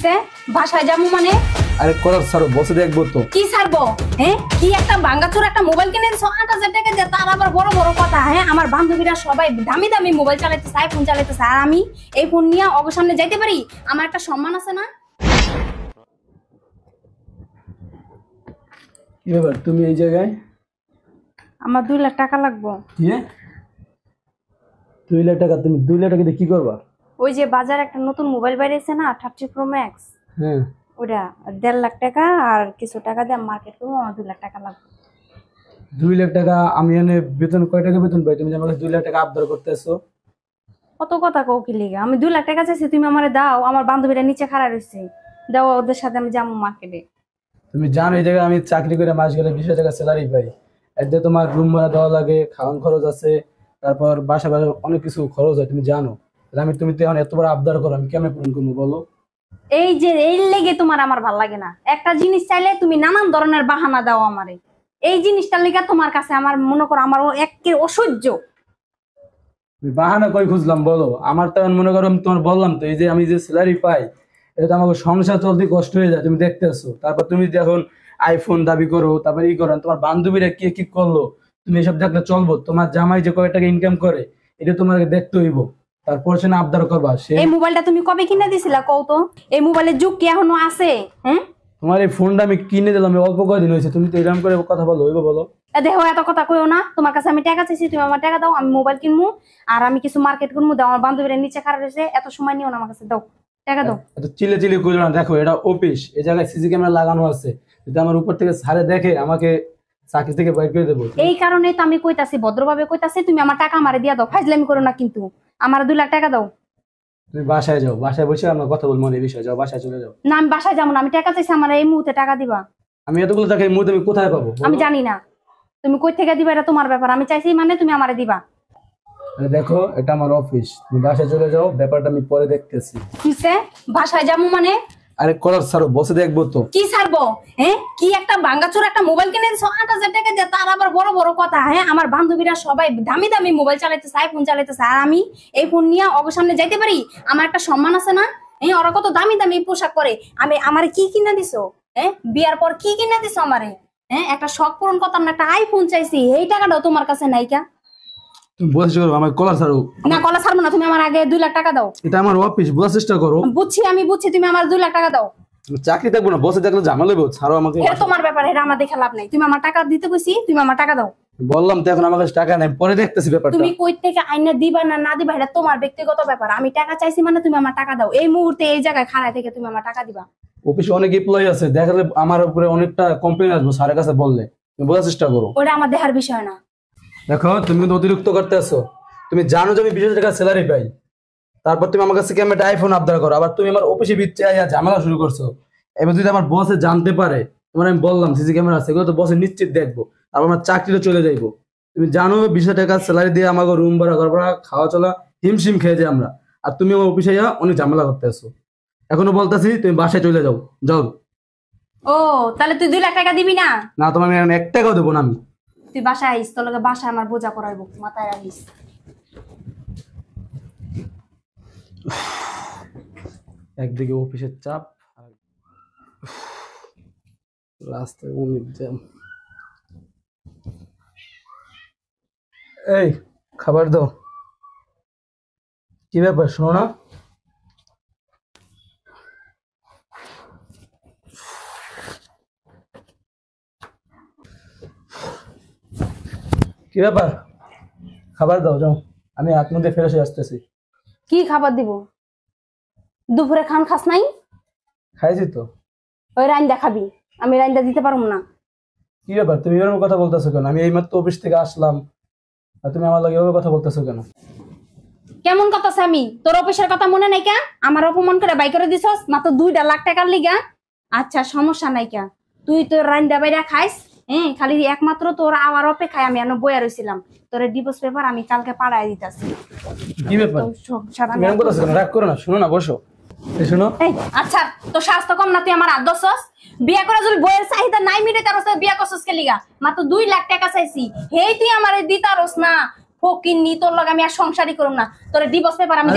কিসে ভাষায় যাবো মানে? আরে করার ছাড়ো, বসে দেখবো তো। কি ছাড়বো? হ্যাঁ, কি একটা ভাঙ্গাচোর একটা মোবাইল কিনে দিছো ৮,০০০ টাকা দিয়ে, তার আবার বড় বড় কথা। হ্যাঁ, আমার বান্ধবীরা সবাই দামি দামি মোবাইল চালাইতেছে, আইফোন চালাইতেছে, আর আমি এই ফোন নিয়ে অগো সামনে যাইতে পারি? আমার একটা সম্মান আছে না? কি ব্যাপার, তুমি এই জায়গায়? আমার 2 লাখ টাকা লাগবে। কি 2 লাখ টাকা? তুমি 2 লাখ টাকা দিয়ে কি করবা? ওই যে বাজারে একটা নতুন মোবাইল বেরিয়েছে না, 30 Pro Max, হ্যাঁ, ওটা 1.5 লাখ টাকা আর কিছু টাকা দিয়ে মার্কেট করবো। আমার 2 লাখ টাকা লাগবে। 2 লাখ টাকা? আমি এনে বেতন কয় টাকা বেতন পাই? তুমি আমাকে 2 লাখ টাকা আবদার করতেছো? কত কথা কও কি লিগা? আমি 2 লাখ টাকা চাইছি, তুমি আমারে দাও। আমার বান্ধবীরা নিচে খাড়া রইছে, দাও, ওদের সাথে আমি যাবো মার্কেটে। তুমি জানো এই জায়গায় আমি চাকরি করে মাস গেলে 20,000 টাকা স্যালারি পাই। এতে তোমার রুম ভাড়া দেওয়া লাগে, খাওয়ান খরচ আছে, তারপর বাসা বাসা অনেক কিছু খরচ হয়, তুমি জানো। তুমি তো এখন এত বড় আবদার করো, আমি কেমন পূরণ করবো বলো? এই যে এই লেগে তোমার আমার ভাল লাগে না। একটা জিনিস চাইলে তুমি নানান ধরনের বাহানা দাও আমারে। এই জিনিসটার লেগে তোমার কাছে আমার মনে করো আমার একের অসহ্য। তুমি বাহানা কই খুঁজলাম বলো? আমার তো এখন মনে করো, আমি তোমার বললাম তো, এই যে আমি যে স্যালারি পাই, এটা তো আমাকে সংসার চলতে কষ্ট হয়ে যায়, তুমি দেখতেছো। তারপর তুমি যখন আইফোন দাবি করো, তারপর ই করো, তোমার বান্ধবীরা কি কি করলো, তুমি এসব দেখলে চলবো? তোমার জামাই যে কয় টাকা ইনকাম করে, এটা তোমাকে দেখতে হইব। তারপর সে না আবদার করবা। সে এই মোবাইলটা তুমি কবে কিনে দিছিলা কও তো? এই মোবাইলের যুগ কি এখনো আছে? হ্যাঁ, তোমার এই ফোনটা আমি কিনে দিলাম অল্প কয়দিন হয়েছে, তুমি তো এরকম করে কথা বলো, হইব বলো? দেখো এত কথা কইও না। তোমার কাছে আমি টাকা চাইছি, তুমি আমার টাকা দাও। আমি মোবাইল কিনবো আর আমি কিছু মার্কেট করবো, দাও। আমার বান্ধবীরা নিচে খাড়া রয়েছে, এত সময় নিও না, আমার কাছে দাও, টাকা দাও। এত চিলে চিলে করলো না। দেখো, এটা অফিস, এই জায়গায় সিসি ক্যামেরা লাগানো আছে। যদি আমার উপর থেকে সারে দেখে, আমাকে চাকরি থেকে বাইর করে দেবো। এই কারণেই তো আমি কইতাছি, ভদ্রভাবে কইতাছি, তুমি আমার টাকা আমারে দিয়া দাও। ফাইজলামি করো না কিন্তু। আমার 2 লাখ টাকা দাও। তুমি বাসায় যাও, বাসায় বসে আমরা কথা বলবো এই বিষয়ে। যাও, বাসায় চলে যাও। না, আমি বাসায় যাবো না। আমি টাকা চাইছি, আমার এই মুহূর্তে টাকা দিবা। আমি এতগুলো টাকা এই মুহূর্তে আমি কোথায় পাবো? আমি জানি না তুমি কই থেকে দিবা, এটা তোমার ব্যাপার। আমি চাইছি মানে তুমি আমারে দিবা। আরে দেখো, এটা আমার অফিস, তুমি বাসায় চলে যাও, ব্যাপারটা আমি পরে দেখতেছি। কিসে বাসায় যাবো মানে? আরে করার ছাড়ো, বসে দেখবো তো। কি ছাড়বো? হ্যাঁ, কি একটা ভাঙ্গাচোর একটা মোবাইল কিনে দিছো ৮,০০০ টাকা দিয়ে, তার আবার বড় বড় কথা। হ্যাঁ, আমার বান্ধবীরা সবাই দামি দামি মোবাইল চালাইতেছে, আইফোন চালাইতেছে, আর আমি এই ফোন নিয়ে অগো সামনে যাইতে পারি? আমার একটা সম্মান আছে না? হ্যাঁ, ওরা কত দামি দামি পোশাক পরে। আমারে কি কিনে দিছো? হ্যাঁ, বিয়ার পর কি কিনে দিছো আমারে? হ্যাঁ, একটা শখ পূরণ করতাম না, একটা আইফোন চাইছি, এই টাকাটাও তোমার কাছে নাইকা। তুমি বোঝার চেষ্টা করো, আমার কলার ছাড়ো। না, কলা ছাড়বো না। তুমি আমার আগে 2 লাখ টাকা দাও। এটা আমার অফিস, বোঝার চেষ্টা করো। বুঝছি, আমি বুঝছি, তুমি আমার 2 লাখ টাকা দাও। চাকরি থাকবো না, বসে দেখলে ঝামেলা হবে। ছাড়ো আমাকে। এটা তোমার ব্যাপার, এটা আমার দেখে লাভ নাই। তুমি আমার টাকা দিতে কইছি, তুমি আমার টাকা দাও। বললাম তো, এখন আমার কাছে টাকা নাই, পরে দেখতেছি ব্যাপারটা। তুমি কই থেকে আইনা দিবা না না দিবা, এটা তোমার ব্যক্তিগত ব্যাপার। আমি টাকা চাইছি মানে তুমি আমার টাকা দাও। এই মুহূর্তে এই জায়গায় খাড়া থেকে তুমি আমার টাকা দিবা। অফিসে অনেক এমপ্লয়ি আছে, দেখালে আমার উপরে অনেকটা কমপ্লেন আসবো স্যারের কাছে বললে। তুমি বোঝার চেষ্টা করো। ওটা আমার দেখার বিষয় না। দেখো, তুমি কিন্তু অতিরিক্ত করতে আসো। তুমি জানো যে আমি 20,000 টাকা স্যালারি পাই, তারপর তুমি আমার কাছে কেমন একটা আইফোন আবদার করো, আবার তুমি আমার অফিসে ভিতরে আইয়া ঝামেলা শুরু করছো। এবার যদি আমার বসে জানতে পারে, তোমার আমি বললাম সিসি ক্যামেরা আছে, এগুলো তো বসে নিশ্চিত দেখবো, তারপর আমার চাকরিটা চলে যাইবো। তুমি জানো 20,000 টাকা স্যালারি দিয়ে আমাকে রুম ভাড়া, ঘর ভাড়া, খাওয়া চলা হিমশিম খেয়ে যাই আমরা, আর তুমি আমার অফিসে আইয়া অনেক ঝামেলা করতে আসো। এখনো বলতেছি, তুমি বাসায় চলে যাও। যাও। ও, তাহলে তুই 2 লাখ টাকা দিবি না? না, তোমার আমি এখন 1 টাকাও দেবো না। আমি তুই বাসায় আইস, তোর লগে বাসায় আমার বোঝা করাইবো, মাথায় রাখিস। একদিকে অফিসের চাপ, রাস্তায় অনেক জ্যাম। এই, খাবার দাও। কি ব্যাপার, শোনো না? কি ব্যাপার, খাবার দাও, যাও। আমি হাত মুখে ফেরত আসতেছি। কি খাবার দিব? দুপুরে খাস নাই? খাইছি তো। ওই রাইন্দা খাবি, আমি রাইন্দা দিতে পারবো না। কি ব্যাপার, তুমি এরকম কথা বলতেছো কেন? আমি এইমাত্র অফিস থেকে আসলাম, আর তুমি আমার লাগে এভাবে কথা বলতেছো কেন? কেমন কথা আমি? তোর অফিসের কথা মনে নাই কা? আমার অপমান করে বাই করে দিছস মাত্র 2 লাখ টাকার লিগা। আচ্ছা, সমস্যা নাই কা, তুই তোর রাইন্দা বাইরা খাইস। হ্যাঁ, খালি একমাত্র তোর আওয়ার অপেক্ষায় আমি এনে বইয়া রইছিলাম। তোর ডিভোর্স পেপার আমি কালকে পাঠাই দিতাছি। কি ব্যাপার, তুমি এরকম করতেছো কেন? রাগ করো না, শোনো না, বসো। এই শোনো। এই, আচ্ছা, তোর স্বাস্থ্য কম না? তুই আমার আদর্শস বিয়া করে যদি বইয়ের চাহিদা নাই মিটে, তার বিয়া করছস কে লিগা? মাত্র 2 লাখ টাকা চাইছি, হেই তুই আমারে দিতারস না। ফকিন্নি, তোর লগে আমি আর সংসারই করুম না। তোর ডিভোর্স পেপার আমি